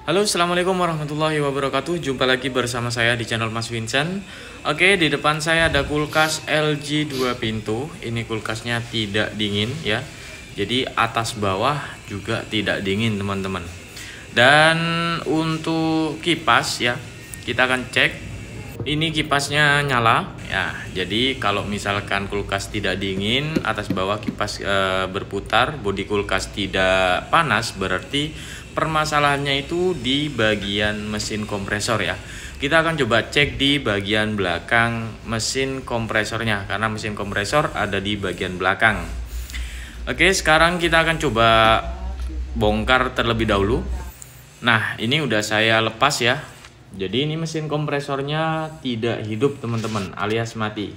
Halo, assalamualaikum warahmatullahi wabarakatuh. Jumpa lagi bersama saya di channel Mas Vincent. Oke, di depan saya ada kulkas LG 2 pintu. Ini kulkasnya tidak dingin ya. Jadi atas bawah juga tidak dingin, teman-teman. Dan untuk kipas ya, kita akan cek. Ini kipasnya nyala ya. Jadi kalau misalkan kulkas tidak dingin, atas bawah kipas berputar, bodi kulkas tidak panas, berarti permasalahannya itu di bagian mesin kompresor ya. Kita akan coba cek di bagian belakang mesin kompresornya, karena mesin kompresor ada di bagian belakang. Oke, sekarang kita akan coba bongkar terlebih dahulu. Nah, ini udah saya lepas ya. Jadi ini mesin kompresornya tidak hidup, teman-teman, alias mati.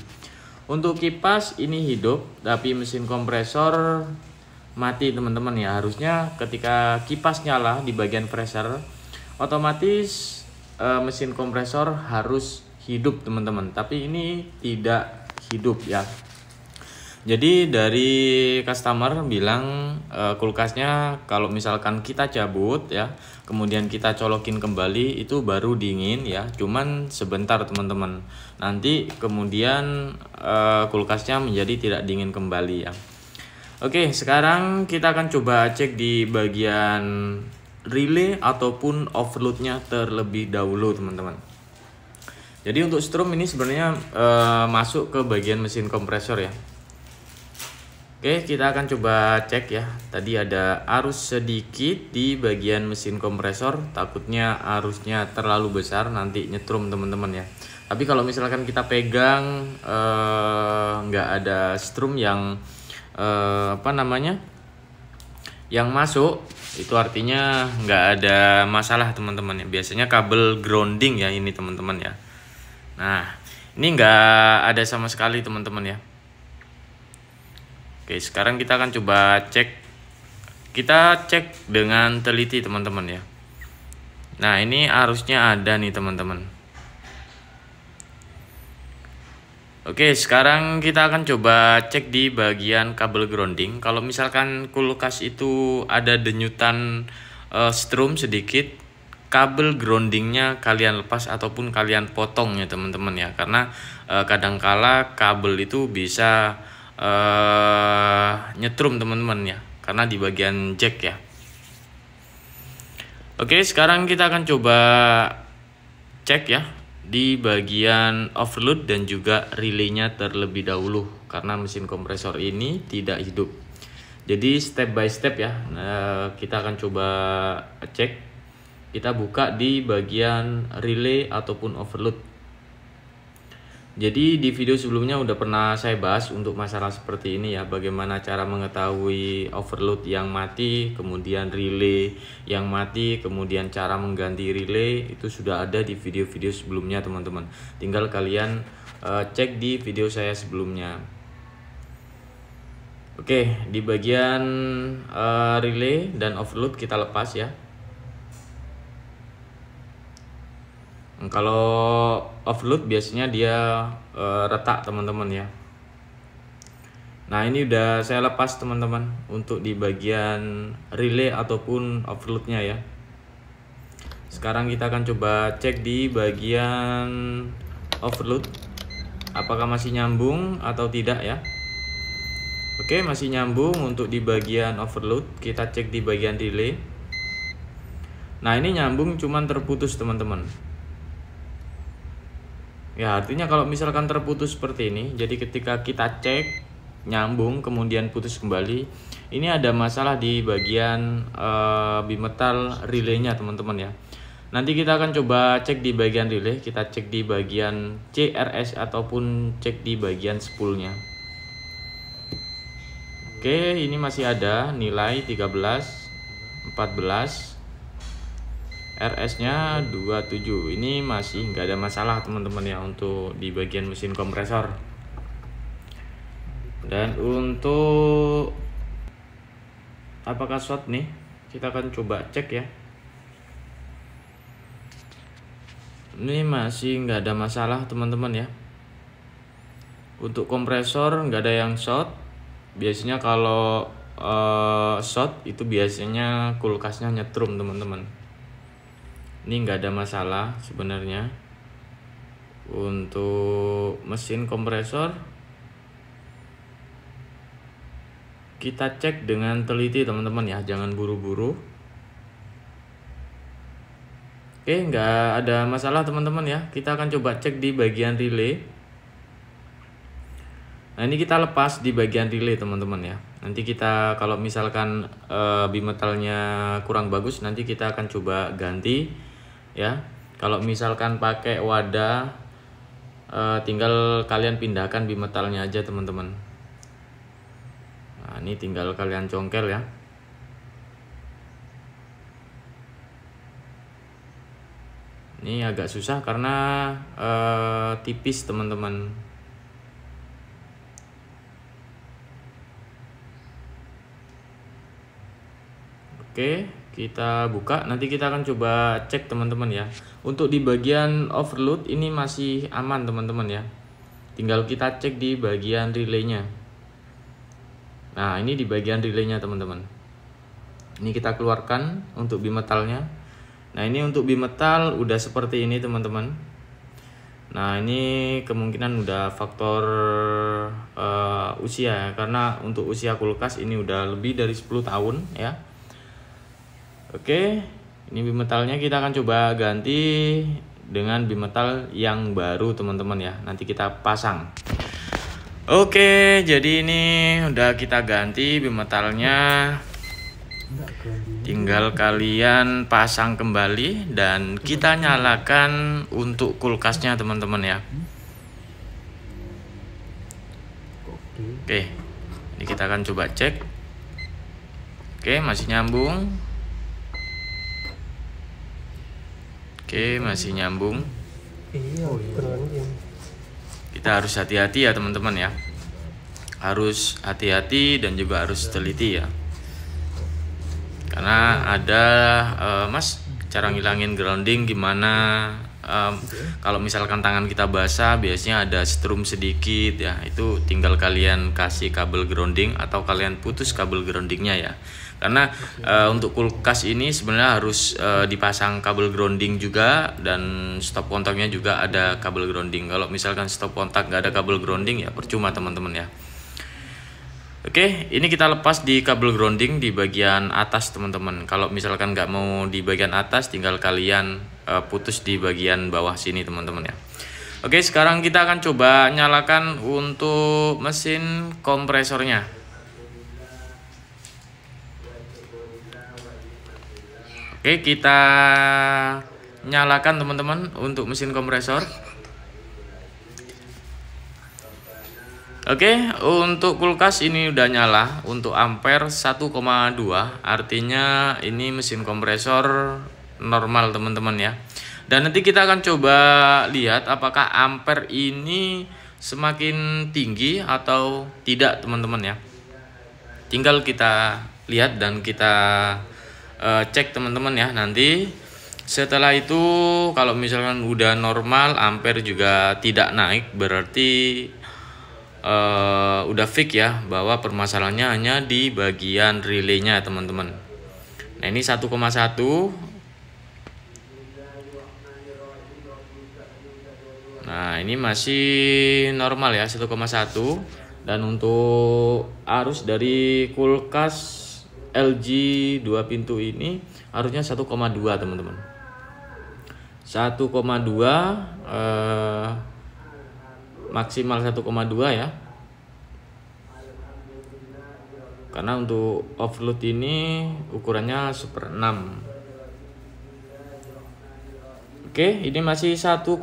Untuk kipas ini hidup, tapi mesin kompresor mati, teman-teman ya. Harusnya ketika kipas nyala di bagian pressure, otomatis mesin kompresor harus hidup, teman-teman. Tapi ini tidak hidup ya. Jadi dari customer bilang kulkasnya kalau misalkan kita cabut ya, kemudian kita colokin kembali itu baru dingin ya. Cuman sebentar, teman-teman. Nanti kemudian kulkasnya menjadi tidak dingin kembali ya. Oke, sekarang kita akan coba cek di bagian relay ataupun overloadnya terlebih dahulu, teman-teman. Jadi untuk strom ini sebenarnya masuk ke bagian mesin kompresor ya. Oke, kita akan coba cek ya. Tadi ada arus sedikit di bagian mesin kompresor, takutnya arusnya terlalu besar nanti nyetrum, teman-teman ya. Tapi kalau misalkan kita pegang nggak ada strom yang yang masuk, itu artinya nggak ada masalah, teman-teman ya. Biasanya kabel grounding ya ini, teman-teman ya. Nah, ini nggak ada sama sekali, teman-teman ya. Oke, sekarang kita akan coba cek. Kita cek dengan teliti, teman-teman ya. Nah, ini arusnya ada nih, teman-teman. Oke, sekarang kita akan coba cek di bagian kabel grounding. Kalau misalkan kulkas itu ada denyutan strom sedikit, kabel groundingnya kalian lepas ataupun kalian potong ya, teman-teman ya. Karena kadangkala kabel itu bisa nyetrum, teman-teman ya, karena di bagian jack ya. Oke, sekarang kita akan coba cek ya di bagian overload dan juga relaynya terlebih dahulu, karena mesin kompresor ini tidak hidup. Jadi step by step ya, kita akan coba cek. Kita buka di bagian relay ataupun overload. Jadi di video sebelumnya udah pernah saya bahas untuk masalah seperti ini ya, bagaimana cara mengetahui overload yang mati, kemudian relay yang mati, kemudian cara mengganti relay, itu sudah ada di video-video sebelumnya, teman-teman. Tinggal kalian cek di video saya sebelumnya. Oke, di bagian relay dan overload kita lepas ya. Kalau overload biasanya dia retak, teman-teman ya. Nah, ini udah saya lepas, teman-teman, untuk di bagian relay ataupun overloadnya ya. Sekarang kita akan coba cek di bagian overload, apakah masih nyambung atau tidak ya. Oke, masih nyambung untuk di bagian overload. Kita cek di bagian relay. Nah, ini nyambung, cuman terputus, teman-teman. Ya, artinya kalau misalkan terputus seperti ini, jadi ketika kita cek nyambung kemudian putus kembali, ini ada masalah di bagian bimetal relaynya, teman-teman ya. Nanti kita akan coba cek di bagian relay, kita cek di bagian CRS ataupun cek di bagian spoolnya. Oke, ini masih ada nilai 13, 14, RS-nya 27. Ini masih nggak ada masalah, teman-teman ya, untuk di bagian mesin kompresor. Dan untuk apakah short nih, kita akan coba cek ya. Ini masih nggak ada masalah, teman-teman ya. Untuk kompresor nggak ada yang short. Biasanya kalau short itu biasanya kulkasnya nyetrum, teman-teman. Ini nggak ada masalah sebenarnya. Untuk mesin kompresor kita cek dengan teliti teman-teman ya, jangan buru-buru. Oke, nggak ada masalah teman-teman ya. Kita akan coba cek di bagian relay. Nah, ini kita lepas di bagian relay teman-teman ya. Nanti kita kalau misalkan bimetalnya kurang bagus, nanti kita akan coba ganti ya. Kalau misalkan pakai wadah, tinggal kalian pindahkan bimetalnya aja teman-teman. Nah, ini tinggal kalian congkel ya. Ini agak susah karena tipis teman-teman. Oke, kita buka. Nanti kita akan coba cek teman-teman ya. Untuk di bagian overload ini masih aman teman-teman ya. Tinggal kita cek di bagian relaynya. Nah, ini di bagian relaynya teman-teman. Ini kita keluarkan untuk bimetalnya. Nah, ini untuk bimetal udah seperti ini teman-teman. Nah, ini kemungkinan udah faktor usia ya. Karena untuk usia kulkas ini udah lebih dari 10 tahun ya. Oke, ini bimetalnya kita akan coba ganti dengan bimetal yang baru teman-teman ya. Nanti kita pasang. Oke, jadi ini udah kita ganti bimetalnya. Tinggal kalian pasang kembali dan kita nyalakan untuk kulkasnya teman-teman ya. Oke, ini kita akan coba cek. Oke, masih nyambung. Oke, masih nyambung. Kita harus hati-hati ya teman-teman ya. Harus hati-hati dan juga harus teliti ya. Karena ada mas, cara ngilangin grounding gimana. Kalau misalkan tangan kita basah, biasanya ada strum sedikit ya. Itu tinggal kalian kasih kabel grounding atau kalian putus kabel groundingnya ya. Karena untuk kulkas ini sebenarnya harus dipasang kabel grounding juga, dan stop kontaknya juga ada kabel grounding. Kalau misalkan stop kontak nggak ada kabel grounding ya percuma teman-teman ya. Oke, ini kita lepas di kabel grounding di bagian atas teman-teman. Kalau misalkan nggak mau di bagian atas, tinggal kalian putus di bagian bawah sini teman-teman ya. Oke, sekarang kita akan coba nyalakan untuk mesin kompresornya. Oke, kita nyalakan teman-teman untuk mesin kompresor. Oke, untuk kulkas ini udah nyala untuk ampere 1,2, artinya ini mesin kompresor normal teman-teman ya. Dan nanti kita akan coba lihat apakah ampere ini semakin tinggi atau tidak teman-teman ya. Tinggal kita lihat dan kita cek teman-teman ya. Nanti setelah itu kalau misalkan udah normal, ampere juga tidak naik, berarti udah fix ya bahwa permasalahannya hanya di bagian relaynya teman-teman. Nah, ini 1,1. Nah, ini masih normal ya, 1,1. Dan untuk arus dari kulkas LG 2 pintu ini harusnya 1,2 teman-teman. 1,2 maksimal 1,2 ya. Karena untuk offload ini ukurannya super 6. Oke, ini masih 1,1.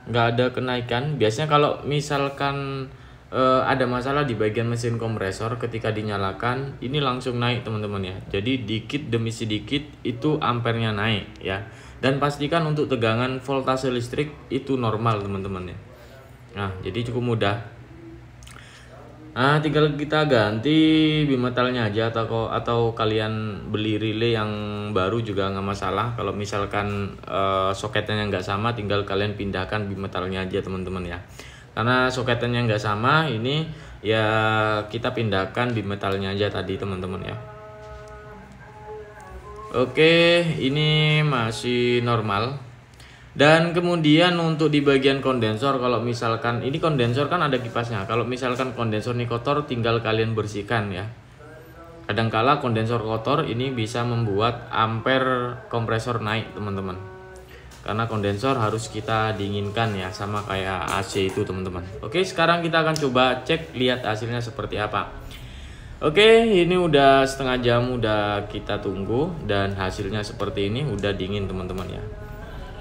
Nggak ada kenaikan. Biasanya kalau misalkan ada masalah di bagian mesin kompresor, ketika dinyalakan ini langsung naik teman-teman ya. Jadi dikit demi sedikit itu ampernya naik ya. Dan pastikan untuk tegangan voltase listrik itu normal teman-teman ya. Nah, jadi cukup mudah. Nah, tinggal kita ganti bimetalnya aja, atau kalian beli relay yang baru juga nggak masalah. Kalau misalkan soketnya nggak sama, tinggal kalian pindahkan bimetalnya aja teman-teman ya. Karena soketnya nggak sama, ini ya kita pindahkan bimetalnya aja tadi teman-teman ya. Oke, ini masih normal. Dan kemudian untuk di bagian kondensor, kalau misalkan ini kondensor kan ada kipasnya. Kalau misalkan kondensor ini kotor, tinggal kalian bersihkan ya. Kadangkala kondensor kotor ini bisa membuat ampere kompresor naik, teman-teman. Karena kondensor harus kita dinginkan ya, sama kayak AC itu, teman-teman. Oke, sekarang kita akan coba cek, lihat hasilnya seperti apa. Oke, ini udah setengah jam udah kita tunggu dan hasilnya seperti ini, udah dingin, teman-teman ya.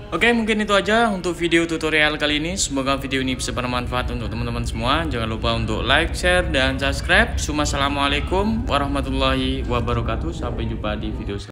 Oke, mungkin itu aja untuk video tutorial kali ini. Semoga video ini bisa bermanfaat untuk teman-teman semua. Jangan lupa untuk like, share, dan subscribe. Assalamualaikum warahmatullahi wabarakatuh. Sampai jumpa di video selanjutnya.